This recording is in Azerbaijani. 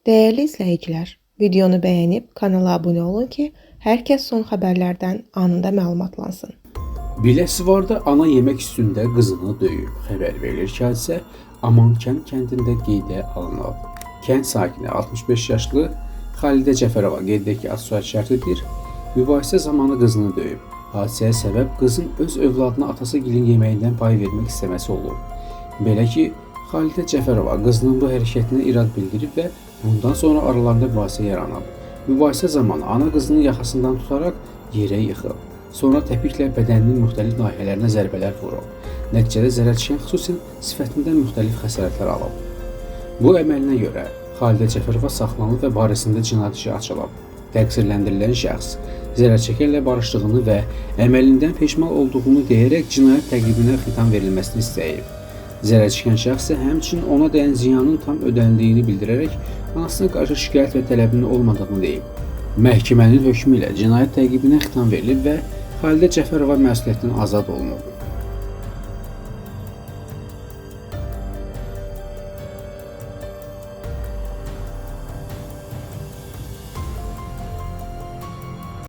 Değerli izləyicilər, videonu bəyənib kanala abunə olun ki, hər kəs son xəbərlərdən anında məlumatlansın. Biləsuvarda ana yemək üstündə qızını döyüb. Xəbər verilir ki, hadisə Amankənd kəndində qeydə alınıb. Kənd sakini 65 yaşlı Xalidə Cəfərova qeyd edək ki, az-soyad şərtidir. Mübahisə zamanı qızını döyüb. Hadisəyə səbəb qızın öz övladına atasıgilin yeməyindən pay vermək istəməsi olub. Belə ki, Xalidə Cəfərova qızının bu hərəkətinə irad bildirib və bundan sonra aralarında mübahisə yaranıb. Mübahisə zamanı ana qızının yaxasından tutaraq yerə yıxıb. Sonra təpiklə bədəninin müxtəlif nahiyələrinə zərbələr vurub. Nəticədə zərər çəkən xüsusən sifətindən müxtəlif xəsarətlər alıb. Bu əməlinə görə Xalidə Cəfərova saxlanılıb və barəsində cinayət işi açılıb. Təqsirləndirilən şəxs zərər çəkənlə barışdığını və əməlindən peşman olduğunu deyərək cinayət təqibinə xitam verilməsini istəyib. Zərər çəkən şəxs isə həmçinin ona dəyən ziyanın tam ödənildiyini bildirərək anasına qarşı şikayət və tələbinin olmadığını deyib. Məhkəmənin hökmü ilə cinayət təqibinə xitam verilib və Xalidə Cəfərova məsuliyyətdən azad olunub.